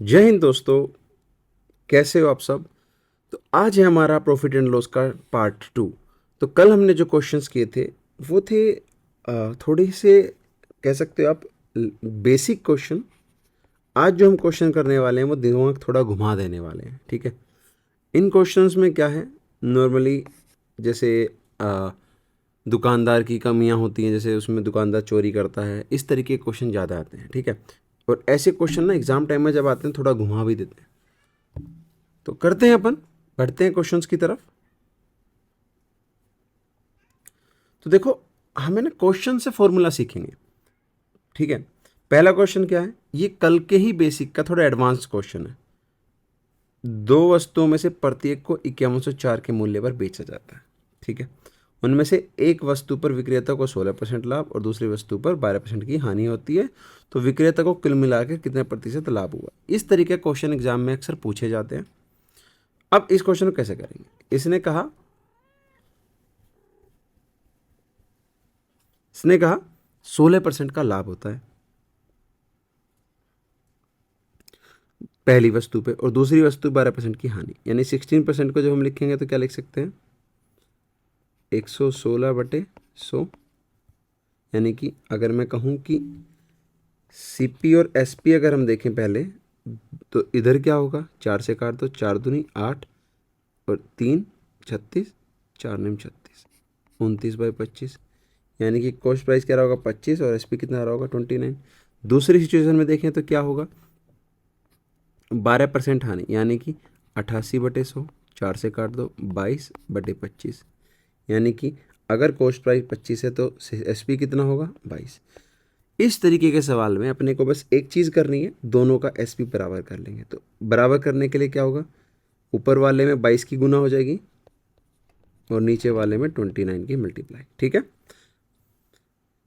जय हिंद दोस्तों, कैसे हो आप सब। तो आज है हमारा प्रॉफिट एंड लॉस का पार्ट 2। तो कल हमने जो क्वेश्चंस किए थे वो थे थोड़ी से, कह सकते हो आप, बेसिक क्वेश्चन। आज जो हम क्वेश्चन करने वाले हैं वो दिमाग थोड़ा घुमा देने वाले हैं, ठीक है। इन क्वेश्चंस में क्या है, नॉर्मली जैसे अ, दुकानदार की कमियां होती हैं, जैसे उसमें दुकानदार चोरी करता है, इस तरीके के क्वेश्चन ज़्यादा आते हैं, ठीक है। और ऐसे क्वेश्चन ना एग्ज़ाम टाइम में जब आते हैं थोड़ा घुमा भी देते हैं। तो करते हैं अपन, बढ़ते हैं क्वेश्चंस की तरफ। तो देखो, हमें ना क्वेश्चन से फॉर्मूला सीखेंगे, ठीक है। पहला क्वेश्चन क्या है, ये कल के ही बेसिक का थोड़ा एडवांस क्वेश्चन है। दो वस्तुओं में से प्रत्येक को 5104 के मूल्य पर बेचा जाता है, ठीक है। उनमें से एक वस्तु पर विक्रेता को 16% लाभ और दूसरी वस्तु पर 12% की हानि होती है। तो विक्रेता को कुल मिलाकर कितने प्रतिशत लाभ हुआ। इस तरीके के क्वेश्चन एग्जाम में अक्सर पूछे जाते हैं। अब इस क्वेश्चन को कैसे करेंगे, इसने कहा 16% का लाभ होता है पहली वस्तु पे और दूसरी वस्तु 12% की हानि, यानी 16% को जब हम लिखेंगे तो क्या लिख सकते हैं, 116/100। यानी कि अगर मैं कहूँ कि सीपी और एसपी अगर हम देखें पहले, तो इधर क्या होगा, 4 से काट दो, 4 दूनी 8 और 3 36, 4 निम 36, 29/25। यानी कि कॉस्ट प्राइस क्या रहा होगा, 25, और एसपी कितना रहा होगा, 29। दूसरी सिचुएशन में देखें तो क्या होगा, 12% हानि, यानी कि 88/100, 4 से काट दो, 22/25। यानी कि अगर कॉस्ट प्राइस 25 है तो एसपी कितना होगा, 22। इस तरीके के सवाल में अपने को बस एक चीज़ करनी है, दोनों का एसपी बराबर कर लेंगे। तो बराबर करने के लिए क्या होगा, ऊपर वाले में 22 की गुना हो जाएगी और नीचे वाले में 29 की मल्टीप्लाई, ठीक है।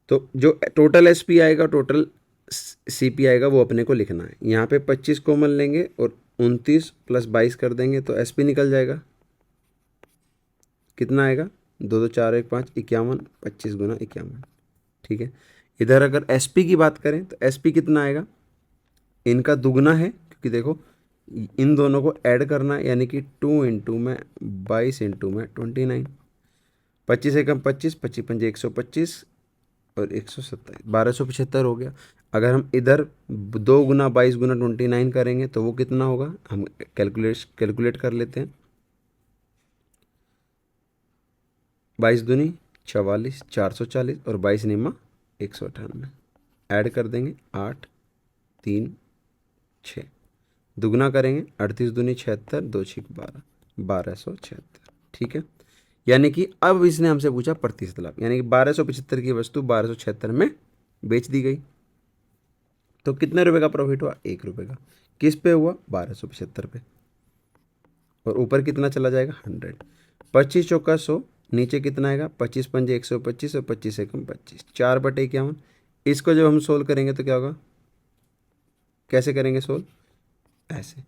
तो जो टोटल एसपी आएगा, टोटल सीपी आएगा, वो अपने को लिखना है। यहाँ पे 25 कॉमन लेंगे और 29 + 22 कर देंगे तो एसपी निकल जाएगा। कितना आएगा, 2 2 4 1 5, 51, 25 गुना 51, ठीक है। इधर अगर एसपी की बात करें तो एसपी कितना आएगा, इनका दुगना है, क्योंकि देखो इन दोनों को ऐड करना है, यानी कि 2 × 22 × 29, 25 एकम 25, 25 × 5 125 और 127, 1275 हो गया। अगर हम इधर 2 × 22 × 29 करेंगे तो वो कितना होगा, हम कैलकुलेट कर लेते हैं। 22 दूनी 44, 440 और 22 निमा 198, ऐड कर देंगे 8 3 6, दुगना करेंगे 38 दूनी 76, 2 6 12, 1276, ठीक है। यानी कि अब इसने हमसे पूछा प्रतिशत लाभ, यानी कि 1275 की वस्तु 1276 में बेच दी गई। तो कितने रुपए का प्रॉफिट हुआ, 1 रुपये का। किस पे हुआ, 1275 पे। और ऊपर कितना चला जाएगा, 100। 25 चौका 100, नीचे कितना आएगा, 25 पंजे 125 और 25 एकम 25, 4/51। इसको जब हम सोल्व करेंगे तो क्या होगा, कैसे करेंगे सोल्व, ऐसे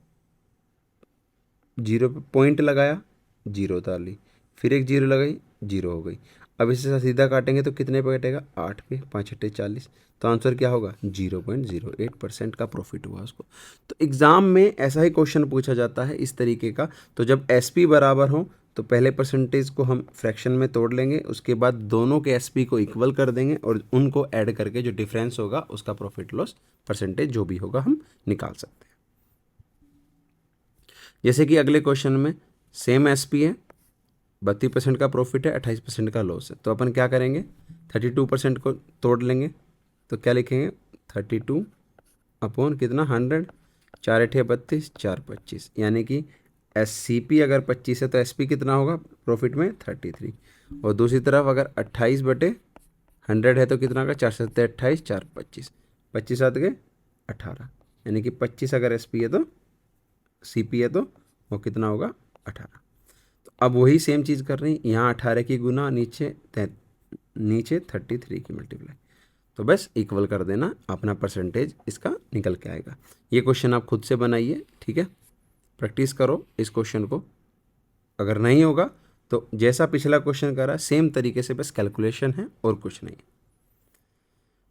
जीरो पे पॉइंट लगाया, जीरो उतार ली, फिर एक जीरो लगाई, जीरो हो गई। अब इसे सीधा काटेंगे तो कितने पे कटेगा, 8 पे, 5 8 40। तो आंसर क्या होगा, 0.08% का प्रॉफिट हुआ उसको। तो एग्ज़ाम में ऐसा ही क्वेश्चन पूछा जाता है इस तरीके का। तो जब एसपी बराबर हो तो पहले परसेंटेज को हम फ्रैक्शन में तोड़ लेंगे, उसके बाद दोनों के एसपी को इक्वल कर देंगे और उनको ऐड करके जो डिफरेंस होगा उसका प्रॉफिट लॉस परसेंटेज जो भी होगा हम निकाल सकते हैं। जैसे कि अगले क्वेश्चन में सेम एसपी है, 32% का प्रॉफिट है, 28% का लॉस है। तो अपन क्या करेंगे, 32% को तोड़ लेंगे तो क्या लिखेंगे, 32 अपॉन कितना, 100, 4 8 32, 4 25। यानी कि एस सी पी अगर 25 है तो एस पी कितना होगा प्रॉफिट में, 33। और दूसरी तरफ अगर 28/100 है तो कितना होगा, 4 7 28, 4 25, 25 सात गए 18। यानी कि 25 अगर एस पी है तो सी पी है तो वो कितना होगा, 18। तो अब वही सेम चीज़ कर रही, यहाँ 18 की गुना, नीचे 33 की मल्टीप्लाई। तो बस इक्वल कर देना, अपना परसेंटेज इसका निकल के आएगा। ये क्वेश्चन आप खुद से बनाइए, ठीक है। प्रैक्टिस करो इस क्वेश्चन को। अगर नहीं होगा तो जैसा पिछला क्वेश्चन करा सेम तरीके से, बस कैलकुलेशन है और कुछ नहीं।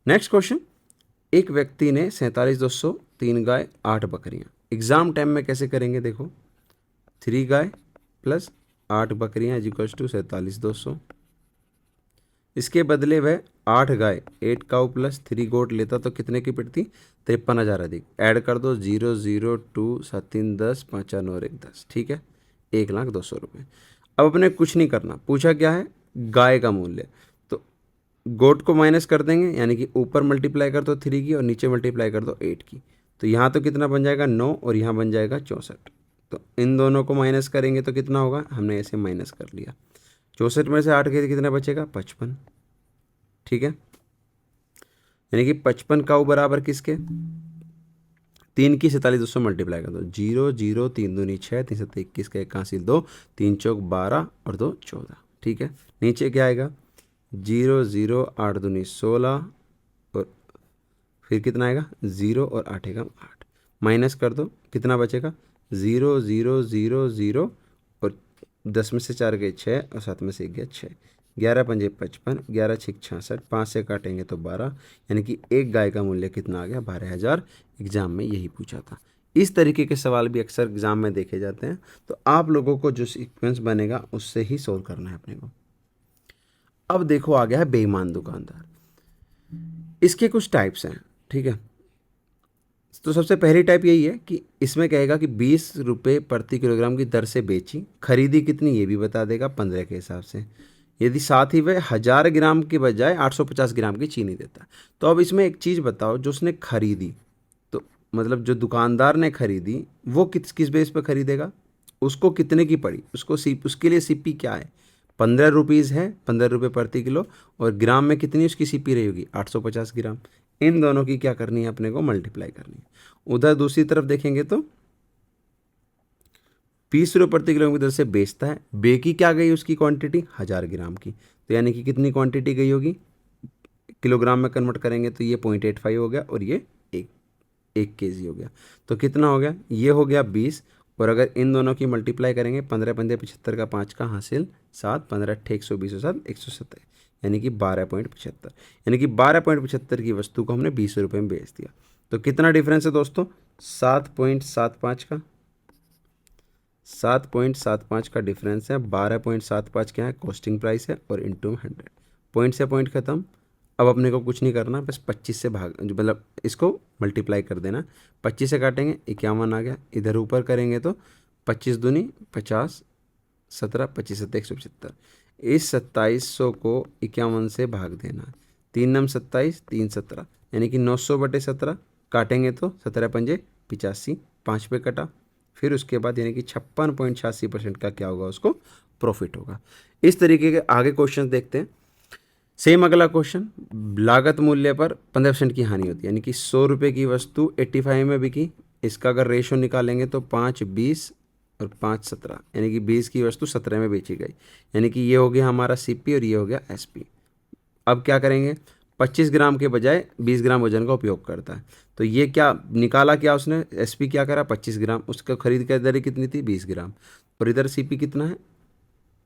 नेक्स्ट क्वेश्चन, एक व्यक्ति ने 47,200, 3 गाय 8 बकरियां एग्ज़ाम टाइम में कैसे करेंगे देखो, 3 गाय प्लस 8 बकरियाँ इक्वल्स टू 47,200। इसके बदले वह 8 गाय 8 काउ प्लस 3 गोट लेता तो कितने की पिटती? 53,000 अधिक। ऐड कर दो 0 0 2 7 3 10 5 4 9 1 10, ठीक है, 1,02,000 रुपये। अब अपने कुछ नहीं करना, पूछा क्या है? गाय का मूल्य। तो गोट को माइनस कर देंगे, यानी कि ऊपर मल्टीप्लाई कर दो 3 की और नीचे मल्टीप्लाई कर दो 8 की। तो यहाँ तो कितना बन जाएगा 9 और यहाँ बन जाएगा 64। तो इन दोनों को माइनस करेंगे तो कितना होगा? हमने ऐसे माइनस कर लिया। 64 में से 8 के कितना बचेगा? 55, ठीक है। यानी कि 55 काऊ बराबर किसके? 3 की 47,200 मल्टीप्लाई कर दो, 0 0 3 दूनी 6 3 7 21 का 1 हासिल 2 3 चौक 12 और 2 14, ठीक है। नीचे क्या आएगा? 0 0 8 दूनी 16 और फिर कितना आएगा? 0 और 8 एकम 8, माइनस कर दो, कितना बचेगा? 0 0 0 0 और 10 में से 4 गए 6 और 7 में से 1 गया 6, 11 पंजे 55, 11 6 66, 5 से काटेंगे तो 12, यानी कि एक गाय का मूल्य कितना आ गया? 12,000। एग्जाम में यही पूछा था। इस तरीके के सवाल भी अक्सर एग्जाम में देखे जाते हैं, तो आप लोगों को जो सीक्वेंस बनेगा उससे ही सोल्व करना है अपने को। अब देखो आ गया है बेईमान दुकानदार। इसके कुछ टाइप्स हैं, ठीक है। तो सबसे पहली टाइप यही है कि इसमें कहेगा कि 20 रुपये प्रति किलोग्राम की दर से बेची, खरीदी कितनी ये भी बता देगा 15 के हिसाब से। यदि साथ ही वह 1000 ग्राम के बजाय 850 ग्राम की चीनी देता है। तो अब इसमें एक चीज़ बताओ, जो उसने खरीदी, तो मतलब जो दुकानदार ने खरीदी वो किस किस बेस पर खरीदेगा, उसको कितने की पड़ी, उसके लिए सीपी क्या है? 15 रुपीज़ है, 15 रुपये प्रति किलो, और ग्राम में कितनी उसकी सीपी रही होगी? 850 ग्राम। इन दोनों की क्या करनी है अपने को? मल्टीप्लाई करनी है। उधर दूसरी तरफ देखेंगे तो 20 रुपये प्रति किलो की दर से बेचता है, बेकी क्या गई उसकी क्वांटिटी? 1000 ग्राम की। तो यानी कि कितनी क्वांटिटी गई होगी? किलोग्राम में कन्वर्ट करेंगे तो ये 0.85 हो गया और ये 1 kg हो गया। तो कितना हो गया? ये हो गया 20, और अगर इन दोनों की मल्टीप्लाई करेंगे 15 पंजे 75 का 5 का हासिल 7, 15 अट्ठे 120 और 7 170, यानी कि 12.75। यानी कि 12.75 की वस्तु को हमने 20 रुपये में बेच दिया। तो कितना डिफरेंस है दोस्तों? 7.75 का, 7.75 का डिफरेंस है। 12.75 क्या है? कॉस्टिंग प्राइस है, और इंटू 100, पॉइंट से पॉइंट खत्म। अब अपने को कुछ नहीं करना, बस 25 से भाग, मतलब इसको मल्टीप्लाई कर देना। 25 से काटेंगे 51 आ गया, इधर ऊपर करेंगे तो 25 दूनी 50, 17 25 सत्ते 175। इस 2700 को 51 से भाग देना, 3 नम 27 3 17, यानी कि 900/17 काटेंगे तो 17 पंजे 85, 5 पे कटा। फिर उसके बाद यानी कि 56.86% का क्या होगा? उसको प्रॉफिट होगा। इस तरीके के आगे क्वेश्चन देखते हैं। सेम अगला क्वेश्चन, लागत मूल्य पर 15% की हानि होती है, यानी कि 100 रुपये की वस्तु 85 में बिकी। इसका अगर रेशो निकालेंगे तो 5 20 और 5 17, यानी कि 20 की वस्तु 17 में बेची गई, यानी कि ये हो गया हमारा सीपी और ये हो गया एसपी। अब क्या करेंगे? 25 ग्राम के बजाय 20 ग्राम वजन का उपयोग करता है। तो ये क्या निकाला? क्या उसने एसपी क्या करा? 25 ग्राम। उसका खरीद की दर कितनी थी? 20 ग्राम। और इधर सीपी कितना है?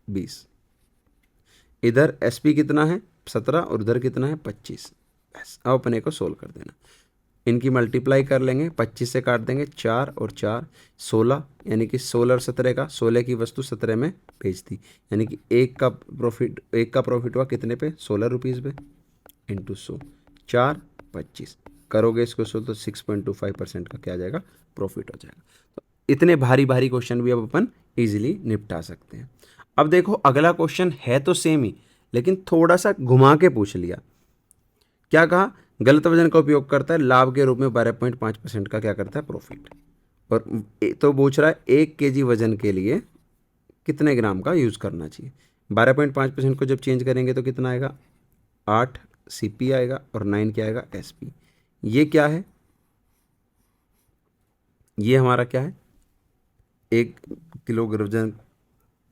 20। इधर एसपी कितना है? 17, और उधर कितना है? 25। बस अब अपने को सोल्व कर देना। इनकी मल्टीप्लाई कर लेंगे, 25 से काट देंगे 4 और 4 16, यानी कि 16 और 17 का, 16 की वस्तु 17 में बेच दी, यानी कि एक का प्रॉफिट हुआ कितने पे? 16 रुपीज़ पे, इंटू 100, 4 25 करोगे इसको 100 तो 6.25% का क्या आ जाएगा? प्रॉफिट हो जाएगा। तो इतने भारी भारी क्वेश्चन भी अब अपन ईजिली निपटा सकते हैं। अब देखो अगला क्वेश्चन है तो सेम ही, लेकिन थोड़ा सा घुमा के पूछ लिया। क्या कहा? गलत वजन का उपयोग करता है, लाभ के रूप में 12.5% का क्या करता है? प्रॉफिट। और तो पूछ रहा है 1 kg वजन के लिए कितने ग्राम का यूज़ करना चाहिए। 12.5% को जब चेंज करेंगे तो कितना आएगा? 8 सीपी आएगा, और 9 क्या आएगा? एसपी। ये क्या है? ये हमारा क्या है? 1 किलो वजन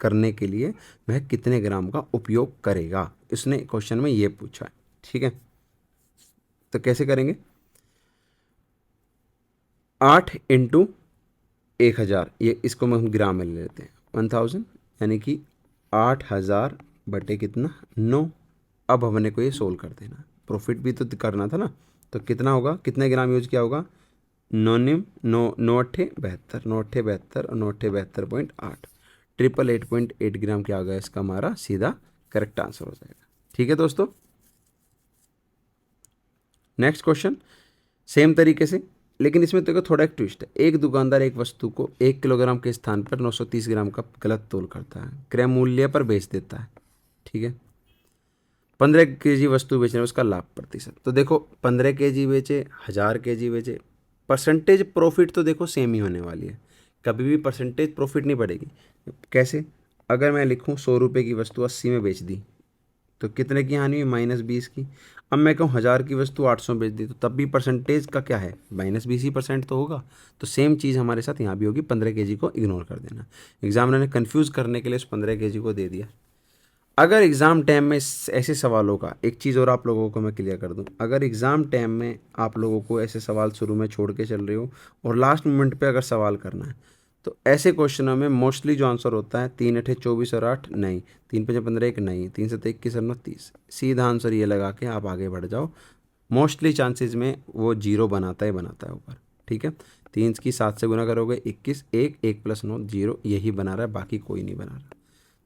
करने के लिए वह कितने ग्राम का उपयोग करेगा, इसने क्वेश्चन में ये पूछा है, ठीक है। तो कैसे करेंगे? 8 इंटू 1000, ये इसको हम ग्राम में ले लेते हैं, 1000, यानी कि 8000 बटे कितना? 9। अब हमने को ये सोल्व कर देना, प्रॉफिट भी तो करना था ना। तो कितना होगा? कितने ग्राम यूज किया होगा? नौ अट्ठे बहत्तर और 9 अट्ठे 72.8 888.8 ग्राम क्या आ गया इसका हमारा सीधा करेक्ट आंसर हो जाएगा। ठीक है दोस्तों। नेक्स्ट क्वेश्चन सेम तरीके से, लेकिन इसमें देखो थोड़ा एक ट्विस्ट है। एक दुकानदार एक वस्तु को 1 किलोग्राम के स्थान पर 930 ग्राम का गलत तोल करता है, क्रय मूल्य पर बेच देता है। ठीक है, 15 kg वस्तु बेचने में उसका लाभ प्रतिशत। तो देखो 15 kg बेचे, 1000 kg बेचे, परसेंटेज प्रॉफिट तो देखो सेम ही होने वाली है, कभी भी परसेंटेज प्रॉफिट नहीं बढ़ेगी। कैसे? अगर मैं लिखूँ 100 रुपये की वस्तु 80 में बेच दी तो कितने की हानि हुई? -20 की। अब मैं कहूँ 1000 की वस्तु 800 बेच दी तो तब भी परसेंटेज का क्या है? -20% तो होगा। तो सेम चीज़ हमारे साथ यहाँ भी होगी। 15 kg को इग्नोर कर देना। एग्जामिनर ने कन्फ्यूज़ करने के लिए उस 15 kg को दे दिया। अगर एग्ज़ाम टाइम में ऐसे सवालों का एक चीज़ और आप लोगों को मैं क्लियर कर दूं, अगर एग्ज़ाम टाइम में आप लोगों को ऐसे सवाल शुरू में छोड़ के चल रहे हो और लास्ट मोमेंट पे अगर सवाल करना है तो ऐसे क्वेश्चनों में मोस्टली जो आंसर होता है 3 अठे 24 और 8 नहीं, 3 पंजे 15 1 नहीं, 3 7 21 और 9 30, सीधा आंसर ये लगा के आप आगे बढ़ जाओ। मोस्टली चांसेस में वो 0 बनाता है ऊपर। ठीक है, 3 की 7 से गुना करोगे 21, 1 + 9 0, यही बना रहा है, बाकी कोई नहीं बना रहा।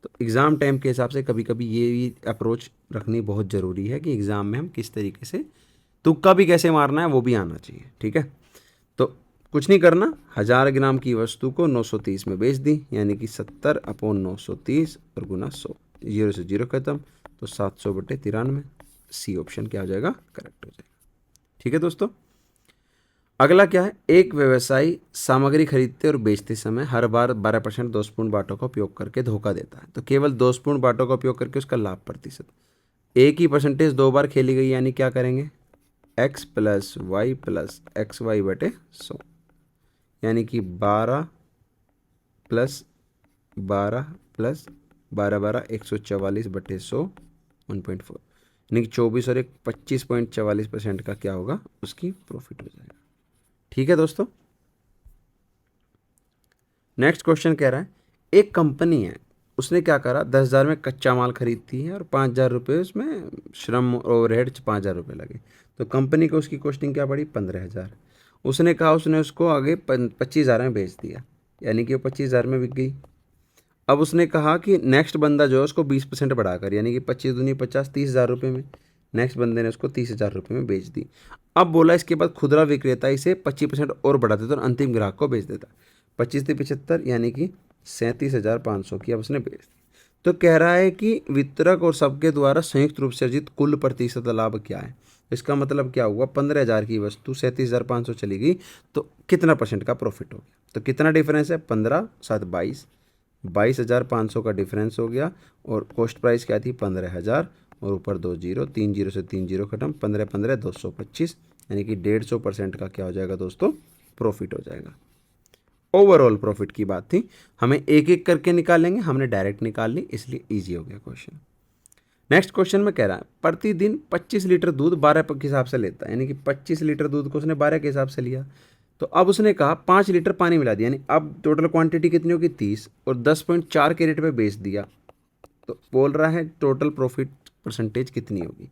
तो एग्ज़ाम टाइम के हिसाब से कभी कभी ये भी अप्रोच रखनी बहुत ज़रूरी है कि एग्ज़ाम में हम किस तरीके से तुक्का भी कैसे मारना है वो भी आना चाहिए। ठीक है, तो कुछ नहीं करना, 1000 ग्राम की वस्तु को 930 में बेच दी, यानी कि 70/930 और गुना 100, 0 से 0 खत्म, तो 700/93। सी ऑप्शन क्या हो जाएगा? करेक्ट हो जाएगा। ठीक है दोस्तों। अगला क्या है? एक व्यवसायी सामग्री खरीदते और बेचते समय हर बार 12% दोषपूर्ण बाटों का उपयोग करके धोखा देता है, तो केवल दोषपूर्ण बाटों का उपयोग करके उसका लाभ प्रतिशत। एक ही परसेंटेज 2 बार खेली गई, यानी क्या करेंगे? x + y + xy/100, यानी कि 12 + 12 + 12 12 144/100 1.4, यानी कि 24 और 1 25.44% का क्या होगा? उसकी प्रॉफिट हो जाएगा। ठीक है दोस्तों। नेक्स्ट क्वेश्चन कह रहा है एक कंपनी है, उसने क्या करा, 10,000 में कच्चा माल खरीदती है और 5,000 रुपये उसमें श्रम ओवरहेड 5,000 रुपये लगे, तो कंपनी को उसकी कॉस्टिंग क्या पड़ी? 15,000। उसने कहा उसने उसको आगे 25,000 में बेच दिया, यानी कि वो 25,000 में बिक गई। अब उसने कहा कि नेक्स्ट बंदा जो है उसको 20% बढ़ाकर, यानी कि 25 दूनी 50, 30,000 रुपये में नेक्स्ट बंदे ने उसको 30,000 रुपये में बेच दी। अब बोला इसके बाद खुदरा विक्रेता इसे 25% और बढ़ा देता और अंतिम ग्राहक को बेच देता। 25 से 75, यानी कि 37,500 की अब उसने बेच दी। तो कह रहा है कि वितरक और सबके द्वारा संयुक्त रूप से अर्जित कुल प्रतिशत लाभ क्या है? इसका मतलब क्या हुआ? 15,000 की वस्तु 37,500 चली गई, तो कितना % का प्रॉफिट हो गया? तो कितना डिफरेंस है? 15 7 22, 22,500 का डिफरेंस हो गया। और कॉस्ट प्राइस क्या थी? 15,000, और ऊपर 2 जीरो, 3 जीरो से 3 जीरो खत्म, 15 15 225, यानी कि 150% का क्या हो जाएगा दोस्तों? प्रॉफिट हो जाएगा। ओवरऑल प्रॉफिट की बात थी, हमें एक एक करके निकालेंगे, हमने डायरेक्ट निकाल ली, इसलिए ईजी हो गया क्वेश्चन। नेक्स्ट क्वेश्चन में कह रहा है प्रतिदिन 25 लीटर दूध 12 के हिसाब से लेता है, यानी कि 25 लीटर दूध को उसने 12 के हिसाब से लिया। तो अब उसने कहा 5 लीटर पानी मिला दिया, यानी अब टोटल क्वांटिटी कितनी होगी? 30, और 10.4 के रेट पे बेच दिया। तो बोल रहा है टोटल प्रॉफिट परसेंटेज कितनी होगी?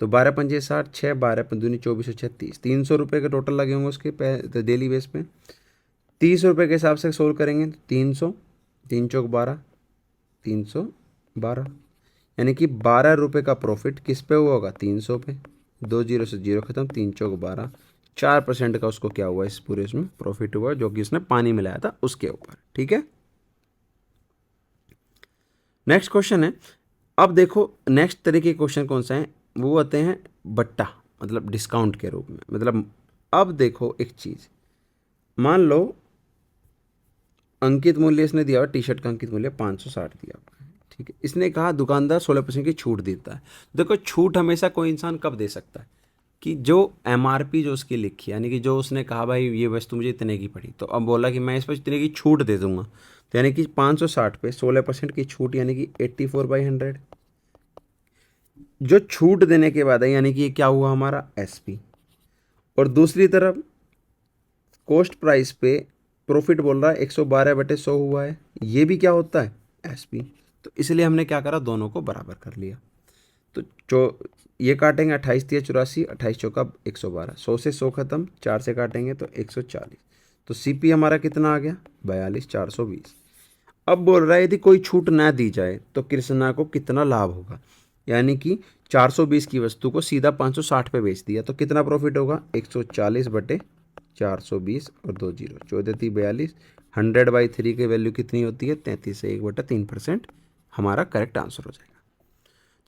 तो 12 पंजे 60, 6 12 पंदूनी 24 और 36, 300 रुपये के टोटल लगे होंगे उसके डेली बेस पे। 30 रुपये के हिसाब से सोल्व करेंगे तो 300, 3 चौक 12, 312, यानी कि 12 रुपये का प्रॉफिट किस पे हुआ होगा? 300 पे। 2 जीरो से 0 खत्म, 3 चौक 12, 4% का उसको क्या हुआ? इस पूरे उसमें प्रॉफिट हुआ, जो कि उसने पानी मिलाया था उसके ऊपर। ठीक है, नेक्स्ट क्वेश्चन है। अब देखो नेक्स्ट तरह के क्वेश्चन कौन सा है? वो आते हैं बट्टा, मतलब डिस्काउंट के रूप में। मतलब अब देखो एक चीज़, मान लो अंकित मूल्य इसने दिया हुआ, टी शर्ट का अंकित मूल्य 560 दिया हुआ है। ठीक है, इसने कहा दुकानदार 16% की छूट देता है। देखो छूट हमेशा कोई इंसान कब दे सकता है? कि जो MRP जो उसकी लिखी, यानी कि जो उसने कहा भाई ये वस्तु मुझे इतने की पड़ी, तो अब बोला कि मैं इस पर इतने की छूट दे दूंगा, तो यानी कि 560 पे 16% की छूट, यानी कि 84/100 जो छूट देने के बाद है, यानी कि ये क्या हुआ हमारा? SP। और दूसरी तरफ कॉस्ट प्राइस पे प्रॉफिट बोल रहा है 112/100 हुआ है, ये भी क्या होता है? SP। तो इसलिए हमने क्या करा? दोनों को बराबर कर लिया। तो ये काटेंगे 28 तिया 84, 28 चौका 112, 100 से 100 खत्म, 4 से काटेंगे तो 140। तो CP हमारा कितना आ गया 42 420। अब बोल रहा है यदि कोई छूट ना दी जाए तो कृष्णा को कितना लाभ होगा, यानी कि 420 की वस्तु को सीधा 560 पे बेच दिया तो कितना प्रॉफिट होगा 140 बटे 420 और 2 जीरो 14×3 42। 100/3 की वैल्यू कितनी होती है 33 से 1/3%, हमारा करेक्ट आंसर हो जाएगा।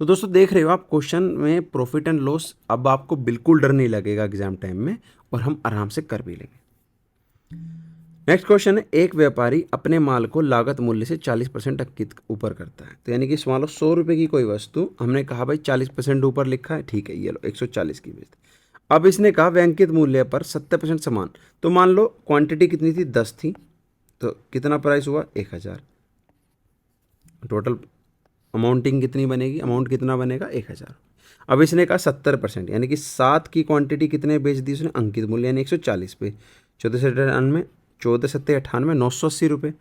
तो दोस्तों देख रहे हो आप क्वेश्चन में प्रॉफिट एंड लॉस, अब आपको बिल्कुल डर नहीं लगेगा एग्जाम टाइम में और हम आराम से कर भी लेंगे। नेक्स्ट क्वेश्चन है, एक व्यापारी अपने माल को लागत मूल्य से 40% अंकित ऊपर करता है। तो यानी कि मान लो 100 रुपये की कोई वस्तु, हमने कहा भाई 40% ऊपर लिखा है, ठीक है ये लो 140 की बेचते। अब इसने कहा वे अंकित मूल्य पर 70% समान, तो मान लो क्वांटिटी कितनी थी 10 थी, तो कितना प्राइस हुआ 1000। टोटल अमाउंटिंग कितनी बनेगी, अमाउंट कितना बनेगा 1000। अब इसने कहा 70%, यानी कि 7 की क्वांटिटी कितने बेच दी उसने अंकित मूल्य यानी 140 पे, 14×98 980 रुपये।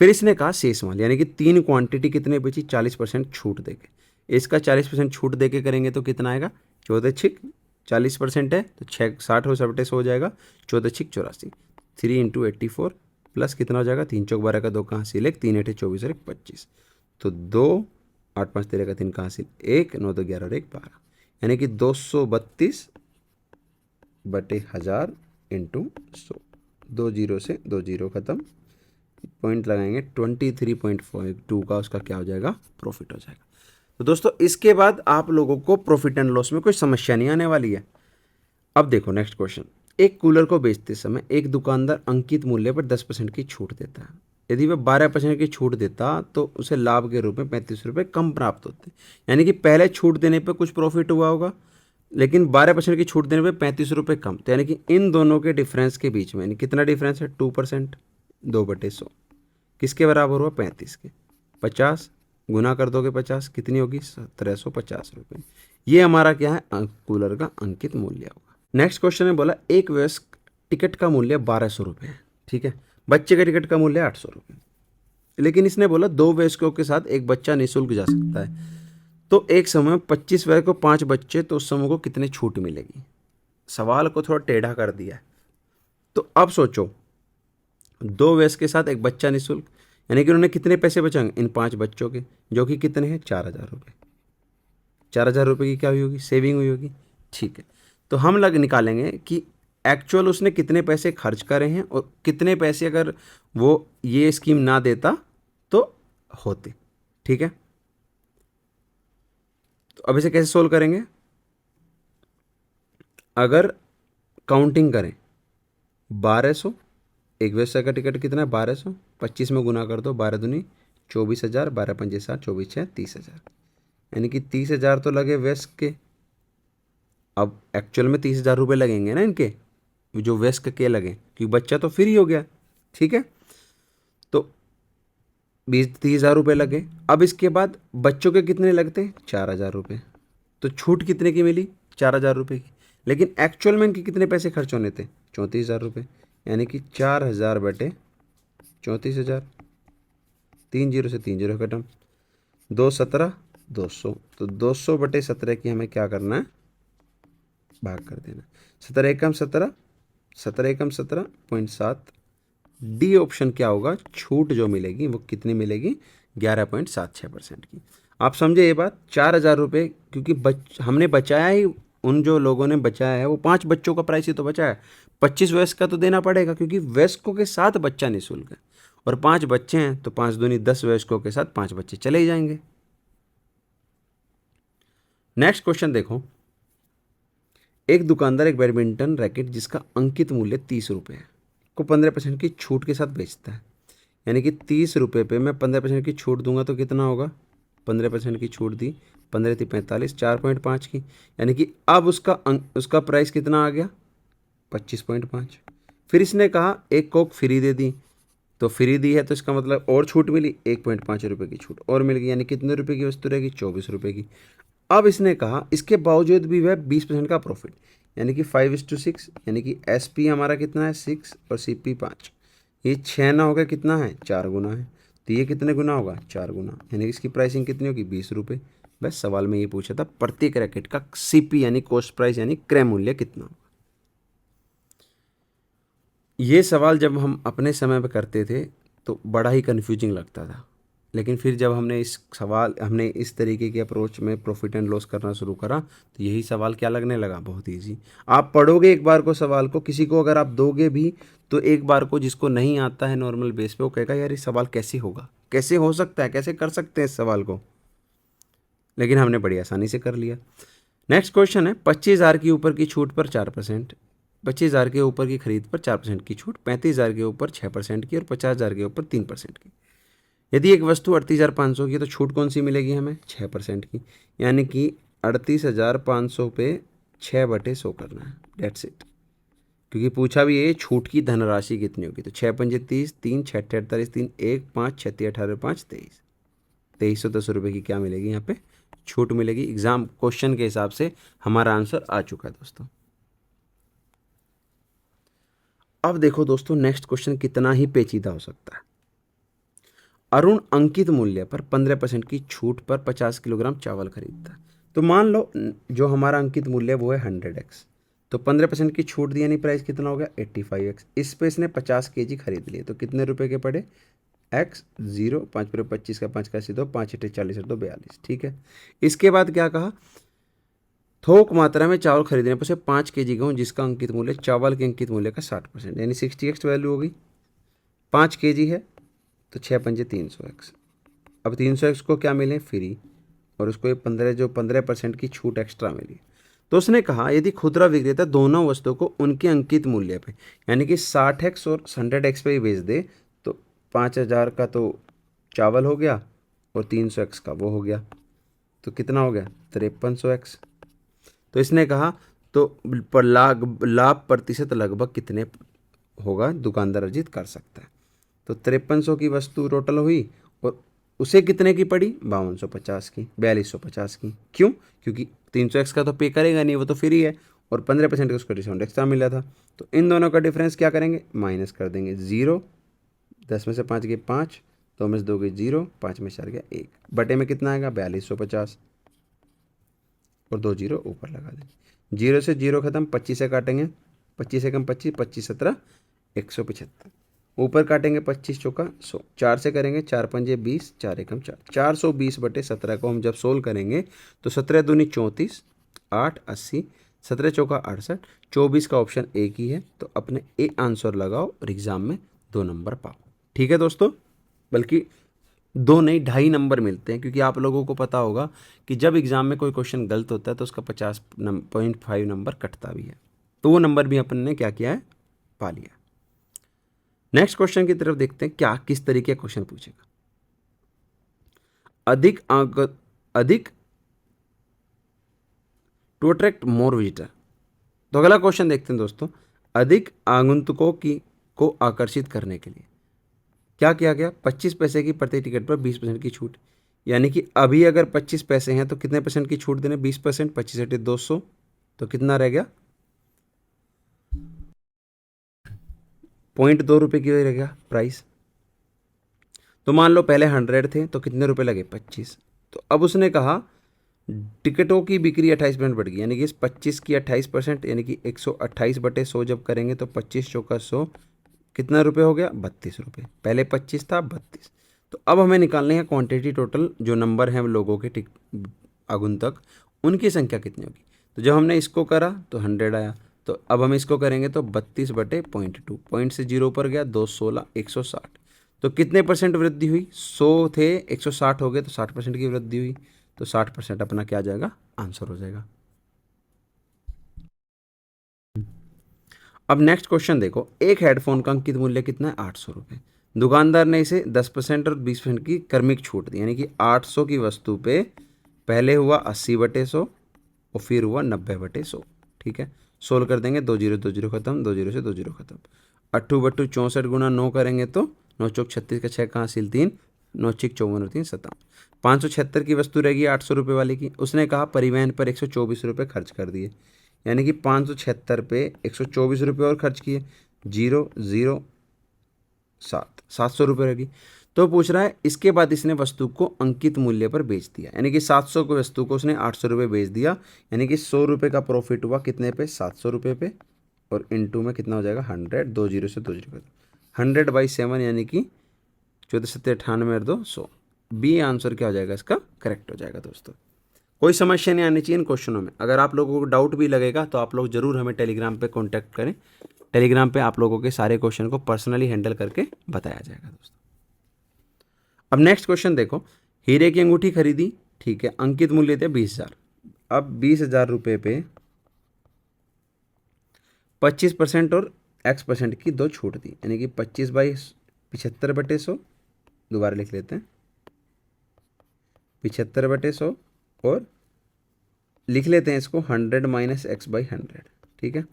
फिर इसने कहा शेष माल, यानी कि 3 क्वांटिटी कितने बेची 40% छूट देके, इसका 40% छूट देके करेंगे तो कितना आएगा 14×6 40% है तो 6 60 हो 70 हो जाएगा 14×6 84। 3 × 84 प्लस कितना हो जाएगा 3 चौक 12 का 2 कहाँ से लेक 3 8 24 और 1 25, तो 2 8 5 13 का 3 कहाँ से 1 9 2 11 और 1 12, यानी कि 232 बटे 1000 इंटू 100। 2 जीरो से 2 जीरो खत्म, पॉइंट लगाएंगे 23.52 का उसका क्या हो जाएगा प्रॉफिट हो जाएगा। तो दोस्तों इसके बाद आप लोगों को प्रॉफिट एंड लॉस में कोई समस्या नहीं आने वाली है। अब देखो नेक्स्ट क्वेश्चन, एक कूलर को बेचते समय एक दुकानदार अंकित मूल्य पर 10% की छूट देता है। यदि वह 12% की छूट देता तो उसे लाभ के रूप में 35 रुपये कम प्राप्त होते, यानी कि पहले छूट देने पर कुछ प्रॉफिट हुआ होगा लेकिन 12% की छूट देने पे 35 रुपये कम, तो यानी कि इन दोनों के डिफरेंस के बीच में यानी कितना डिफरेंस है 2%, 2/100 किसके बराबर हुआ 35 के, 50 गुना कर दोगे 50 कितनी होगी 1750 रुपये। ये हमारा क्या है कूलर का अंकित मूल्य होगा। नेक्स्ट क्वेश्चन में बोला एक वयस्क टिकट का मूल्य 1200 रुपये है, ठीक है, बच्चे के टिकट का मूल्य 800 रुपये, लेकिन इसने बोला 2 वयस्कों के साथ एक बच्चा निःशुल्क जा सकता है, तो एक समय में 25 वय को 5 बच्चे, तो उस समूह को कितनी छूट मिलेगी। सवाल को थोड़ा टेढ़ा कर दिया है। तो अब सोचो 2 वयस्क के साथ एक बच्चा निःशुल्क, यानी कि उन्होंने कितने पैसे बचाएंगे इन 5 बच्चों के, जो कि कितने हैं 4000 रुपये। 4000 रुपये की क्या हुई होगी सेविंग हुई होगी, ठीक है। तो हम निकालेंगे कि एक्चुअल उसने कितने पैसे खर्च करे हैं और कितने पैसे अगर वो ये स्कीम ना देता तो होते, ठीक है। तो अब इसे कैसे सोल्व करेंगे, अगर काउंटिंग करें 1200, एक व्यवसाय का टिकट कितना है 1200, 25 में गुना कर दो 12 दूनी 24,000, 12 पंजे 60, 24 6 30,000, यानी कि 30,000 तो लगे व्यस्क के। अब एक्चुअल में 30,000 रुपये लगेंगे ना इनके, जो व्यस्क के लगे क्योंकि बच्चा तो फ्री हो गया, ठीक है। तो 30,000 रुपये लगे। अब इसके बाद बच्चों के कितने लगते 4,000 रुपये, तो छूट कितने की मिली 4,000 रुपये की, लेकिन एक्चुअल में इनके कितने पैसे खर्च होने थे 34,000 रुपये, यानी कि 4,000 बटे 34,000, 3 जीरो से 3 जीरो खत्म, 2 17 200, तो 200 बटे 17 की हमें क्या करना है भाग कर देना, 17 एकम 17, 17 एकम 17.7, डी ऑप्शन क्या होगा छूट जो मिलेगी वो कितनी मिलेगी 11.76% की। आप समझे ये बात, 4,000 रुपये क्योंकि हमने बचाया ही, उन जो लोगों ने बचाया है वो 5 बच्चों का प्राइस ही तो बचाया है, 25 वयस्क का तो देना पड़ेगा क्योंकि वयस्कों के साथ बच्चा निःशुल्क है, और 5 बच्चे हैं तो 5 दूनी 10 वयस्कों के साथ 5 बच्चे चले ही जाएंगे। नेक्स्ट क्वेश्चन देखो, एक दुकानदार एक बैडमिंटन रैकेट जिसका अंकित मूल्य 30 रुपये है को 15% की छूट के साथ बेचता है, यानी कि 30 रुपये पे मैं 15% की छूट दूंगा तो कितना होगा, 15% की छूट दी 15 थी 45, 4.5 की, यानी कि अब उसका प्राइस कितना आ गया 25.5। फिर इसने कहा एक कोक फ्री दे दी, तो फ्री दी है तो इसका मतलब और छूट मिली 1.5 रुपये की छूट और मिल गई, यानी कितने रुपये की वस्तु रहेगी 24 रुपये की। अब इसने कहा इसके बावजूद भी वह 20% का प्रॉफिट, यानी कि 5:6, यानी कि SP हमारा कितना है 6 और CP 5, ये 6 ना होगा कितना है 4 गुना है, तो ये कितने गुना होगा 4 गुना, यानी कि इसकी प्राइसिंग कितनी होगी 20 रुपये, बस सवाल में ये पूछा था प्रत्येक रैकेट का सीपी यानी कॉस्ट प्राइस यानी क्रय मूल्य कितना होगा। ये सवाल जब हम अपने समय पे करते थे तो बड़ा ही कन्फ्यूजिंग लगता था, लेकिन फिर जब हमने इस तरीके की अप्रोच में प्रॉफिट एंड लॉस करना शुरू करा तो यही सवाल क्या लगने लगा, बहुत ईजी। आप पढ़ोगे एक बार को सवाल को, किसी को अगर आप दोगे भी तो एक बार को जिसको नहीं आता है नॉर्मल बेस पे वो कहेगा यार ये सवाल कैसे होगा, कैसे हो सकता है, कैसे कर सकते हैं इस सवाल को, लेकिन हमने बड़ी आसानी से कर लिया। नेक्स्ट क्वेश्चन है 25,000 की ऊपर की छूट पर 4%, 25,000 के ऊपर की खरीद पर 4% की छूट, 35,000 के ऊपर 6% की और 50,000 के ऊपर 3% की। यदि एक वस्तु 38,500 की है तो छूट कौन सी मिलेगी हमें, 6% की, यानी कि 38,500 पे 6/100 करना है, डेट्स इट। क्योंकि पूछा भी ये छूट की धनराशि कितनी होगी, तो 6×5 30, 3 6 48 3 1 5 6 18 5 23, 2310 रुपये की क्या मिलेगी यहाँ पे छूट मिलेगी। एग्जाम क्वेश्चन के हिसाब से हमारा आंसर आ चुका है दोस्तों। अब देखो दोस्तों नेक्स्ट क्वेश्चन कितना ही पेचीदा हो सकता है। अरुण अंकित मूल्य पर 15% की छूट पर 50 किलोग्राम चावल खरीदता है। तो मान लो जो हमारा अंकित मूल्य वो है 100x, तो 15% की छूट दी यानी प्राइस कितना हो गया 85x। इस पे इसने 50 kg खरीद लिए तो कितने रुपए के पड़े, x 0, 5 पर 25 का 5 का सीधो 5 × 40 × 2 42, ठीक है। इसके बाद क्या कहा, थोक मात्रा में चावल खरीदने पर उसे 5 kg गेहूँ जिसका अंकित मूल्य चावल के अंकित मूल्य का 60% यानी 60x वैल्यू होगी। 5 kg है तो 6×5 300x। अब 300x को क्या मिले फ्री, और उसको ये 15% की छूट एक्स्ट्रा मिली। तो उसने कहा यदि खुदरा विक्रेता दोनों वस्तुओं को उनके अंकित मूल्य पे यानी कि 60x और 100x पे ही बेच दे तो 5,000 का तो चावल हो गया और 300x का वो हो गया, तो कितना हो गया 5300x। तो इसने कहा तो पर लाभ प्रतिशत लगभग कितने होगा दुकानदार अर्जित कर सकता है। तो 5300 की वस्तु टोटल हुई और उसे कितने की पड़ी 5250 की, 4250 की। क्यों, क्योंकि 300x का तो पे करेगा नहीं, वो तो फ्री है, और 15% का उसको डिस्काउंट एक्स्ट्रा मिला था। तो इन दोनों का डिफरेंस क्या करेंगे, माइनस कर देंगे 0, 10 में से 5 गए 5, 2 में से 2 गए 0, 5 में 4 गया 1, बटे में कितना आएगा 4250 और 2 0 ऊपर लगा देंगे। 0 से 0 खत्म, 25 से काटेंगे, 25 से कम 25, 25 17 175, ऊपर काटेंगे 25 चौका 100, 4 से करेंगे 4 पंजे 20, 4 एकम 4, 420/17 को हम जब सोल्व करेंगे तो 17 दूनी 34, 8 80, 17 चौका 68, 24 का ऑप्शन एक ही है। तो अपने ए आंसर लगाओ और एग्जाम में 2 नंबर पाओ। ठीक है दोस्तों, बल्कि 2 नहीं 2.5 नंबर मिलते हैं, क्योंकि आप लोगों को पता होगा कि जब एग्जाम में कोई क्वेश्चन गलत होता है तो उसका 50.5 नंबर कटता भी है, तो वो नंबर भी अपन ने क्या किया है पा लिया। नेक्स्ट क्वेश्चन की तरफ देखते हैं क्या किस तरीके का क्वेश्चन पूछेगा। अधिक टू अट्रैक्ट मोर विजिटर। तो अगला क्वेश्चन देखते हैं दोस्तों, अधिक आगंतुकों को आकर्षित करने के लिए क्या किया गया, 25 पैसे की प्रति टिकट पर 20% की छूट, यानी कि अभी अगर 25 पैसे हैं तो कितने परसेंट की छूट देने, 20%, 25 × 200 तो कितना रह गया 0.2 रुपये की रह गया प्राइस। तो मान लो पहले 100 थे तो कितने रुपए लगे 25। तो अब उसने कहा टिकटों की बिक्री 28% बढ़ गई, यानी कि इस 25 की 28% यानी कि 128/100 जब करेंगे तो 25 चौका 100 कितना रुपए हो गया 32 रुपये। पहले 25 था 32। तो अब हमें निकालने हैं क्वांटिटी टोटल, जो नंबर हैं लोगों के आगुंतक उनकी संख्या कितनी होगी। तो जब हमने इसको करा तो 100 आया, तो अब हम इसको करेंगे तो 32/0.2, पॉइंट से 0 पर गया 216 160। तो कितने परसेंट वृद्धि हुई, 100 थे 160 हो गए तो 60% की वृद्धि हुई। तो 60% अपना क्या आ जाएगा आंसर हो जाएगा। अब नेक्स्ट क्वेश्चन देखो, एक हेडफोन का अंकित मूल्य कितना है 800 रुपये। दुकानदार ने इसे 10% और 20% की क्रमिक छूट दी, यानी कि 800 की वस्तु पे पहले हुआ 80/100 और फिर हुआ 90/100। ठीक है, सोल्व कर देंगे, 2 0 2 0 खत्म, 2 0 से 2 0 खत्म, 8×2 64 गुना 9 करेंगे तो 9 चौक 36 का 6 कहाँ सिल 3, 9 6 54 और 3 57, 576 की वस्तु रहेगी 800 रुपये वाली की। उसने कहा परिवहन पर 124 रुपये खर्च कर दिए, यानी कि 576 पे 124 रुपये और खर्च किए, 0 0 7 700 रुपये रहेगी। तो पूछ रहा है इसके बाद इसने वस्तु को अंकित मूल्य पर बेच दिया, यानी कि 700 की वस्तु को उसने 800 रुपये बेच दिया, यानी कि 100 रुपये का प्रॉफिट हुआ कितने पे, 700 रुपये पे, और इनटू में कितना हो जाएगा 100, 2 जीरो से 2 जीरो, 100/7 यानी कि 14 सत्ते 98 और 2 100। बी आंसर क्या हो जाएगा इसका, करेक्ट हो जाएगा दोस्तों। कोई समस्या नहीं आनी चाहिए इन क्वेश्चनों में। अगर आप लोगों को डाउट भी लगेगा तो आप लोग जरूर हमें टेलीग्राम पे कांटेक्ट करें, टेलीग्राम पे आप लोगों के सारे क्वेश्चन को पर्सनली हैंडल करके बताया जाएगा दोस्तों। अब नेक्स्ट क्वेश्चन देखो, हीरे की अंगूठी खरीदी, ठीक है, अंकित मूल्य थे 20,000। अब 20,000 रुपये पे 25% और x% की दो छूट दी, यानी कि 25/75/100, दोबारा लिख लेते हैं 75/100, और लिख लेते हैं इसको 100 - x/100, ठीक है।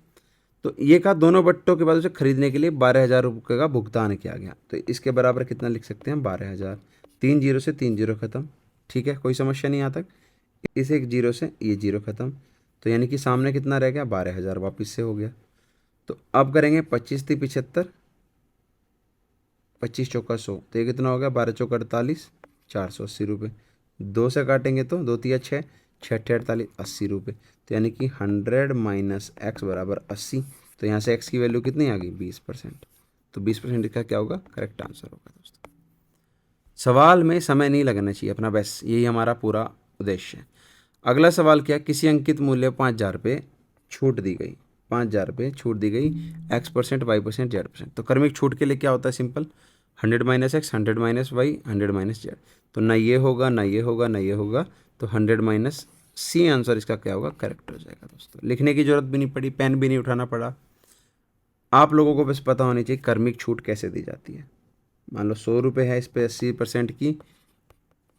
तो ये कहा दोनों बट्टों के बाद उसे खरीदने के लिए 12,000 रुपये का भुगतान किया गया, तो इसके बराबर कितना लिख सकते हैं 12,000, 3 जीरो से 3 जीरो खत्म, ठीक है, कोई समस्या नहीं यहाँ तक। इस एक जीरो से ये जीरो खत्म, तो यानी कि सामने कितना रह गया 12,000 वापस से हो गया। तो अब करेंगे 25 × 75, 25 चौका 100, तो ये कितना हो गया 12 चौका 48, 480 रुपये। 2 से काटेंगे तो 2 तिया 6, 6 × 48, 80 रुपये। तो यानी कि 100 - x बराबर 80, तो यहाँ से x की वैल्यू कितनी आ गई 20%, तो 20% का क्या होगा, करेक्ट आंसर होगा दोस्तों। सवाल में समय नहीं लगना चाहिए अपना, बस यही हमारा पूरा उद्देश्य है। अगला सवाल क्या, किसी अंकित मूल्य 5,000 रुपये छूट दी गई, 5,000 रुपये छूट दी गई, x%, y%, z%। तो क्रमिक छूट के लिए क्या होता है, सिंपल 100 - x, 100 - y, 100 - z। तो ना ये होगा ना ये होगा ना ये होगा, तो 100 - सी आंसर इसका क्या होगा, करेक्ट हो जाएगा दोस्तों। लिखने की जरूरत भी नहीं पड़ी, पेन भी नहीं उठाना पड़ा, आप लोगों को बस पता होनी चाहिए क्रमिक छूट कैसे दी जाती है। मान लो 100 रुपये है, इस पर 80% की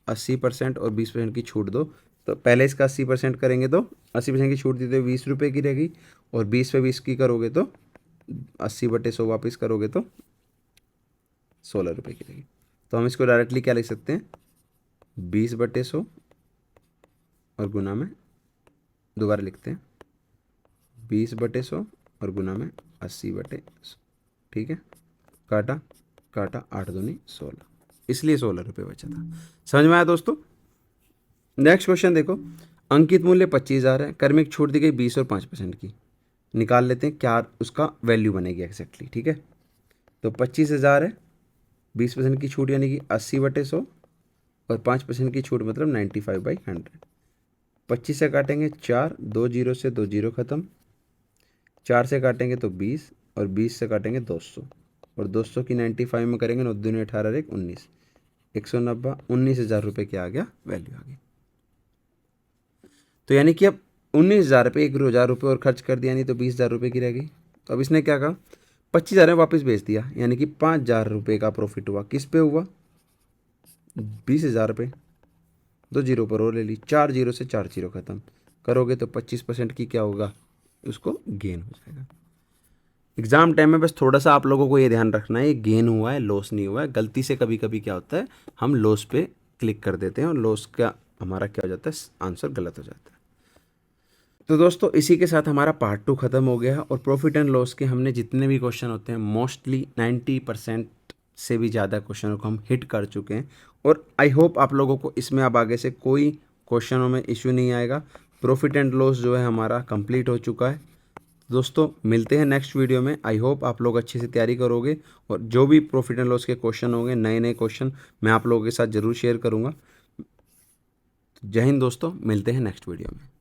80% और 20% की छूट दो, तो पहले इसका 80% करेंगे तो 80% की छूट दी तो 20 रुपये की रहेगी, और 20 पे 20 की करोगे तो 80/100 वापस करोगे तो 16 रुपये की रहेगी। तो हम इसको डायरेक्टली क्या लिख सकते हैं 20/100 और गुना में, दोबारा लिखते हैं 20/100 और गुना में 80/100, ठीक है, काटा काटा 8 दूनी 16, इसलिए 16 रुपये बचा था। समझ में आया दोस्तों। नेक्स्ट क्वेश्चन देखो, अंकित मूल्य 25,000 है, क्रमिक छूट दी गई 20 और 5% की, निकाल लेते हैं क्या उसका वैल्यू बनेगी एग्जैक्टली, ठीक है। तो 25,000 है, 20% की छूट यानी कि 80/100, और 5% की छूट मतलब 95/100। 25 से काटेंगे 4, 2 जीरो से 2 जीरो खत्म, 4 से काटेंगे तो 20, और 20 से काटेंगे 200, और 200 की 95 में करेंगे 9 दूनी 18 और 1 19, 190, 19,000 रुपये क्या आ गया, वैल्यू आ गई। तो यानी कि अब 19,000 रुपये 1,000 रुपये और खर्च कर दिया, यानी तो 20,000 रुपये की रह गई। तो अब इसने क्या कहा 25,000 में वापस बेच दिया, यानी कि 5,000 रुपये का प्रॉफिट हुआ, किस पे हुआ 20,000 रुपये, 2 जीरो पर और ले ली, 4 जीरो से 4 जीरो खत्म करोगे तो 25% की क्या होगा, उसको गेन हो जाएगा। एग्जाम टाइम में बस थोड़ा सा आप लोगों को ये ध्यान रखना है, ये गेन हुआ है लॉस नहीं हुआ है। गलती से कभी कभी क्या होता है हम लॉस पे क्लिक कर देते हैं और लॉस का हमारा क्या हो जाता है आंसर गलत हो जाता है। तो दोस्तों इसी के साथ हमारा पार्ट 2 ख़त्म हो गया, और प्रॉफिट एंड लॉस के हमने जितने भी क्वेश्चन होते हैं मोस्टली 90% से भी ज़्यादा क्वेश्चनों को हम हिट कर चुके हैं, और आई होप आप लोगों को इसमें अब आगे से कोई क्वेश्चनों में इश्यू नहीं आएगा। प्रॉफिट एंड लॉस जो है हमारा कंप्लीट हो चुका है। दोस्तों मिलते हैं नेक्स्ट वीडियो में, आई होप आप लोग अच्छे से तैयारी करोगे, और जो भी प्रॉफिट एंड लॉस के क्वेश्चन होंगे नए नए क्वेश्चन मैं आप लोगों के साथ ज़रूर शेयर करूँगा। जय हिंद दोस्तों, मिलते हैं नेक्स्ट वीडियो में।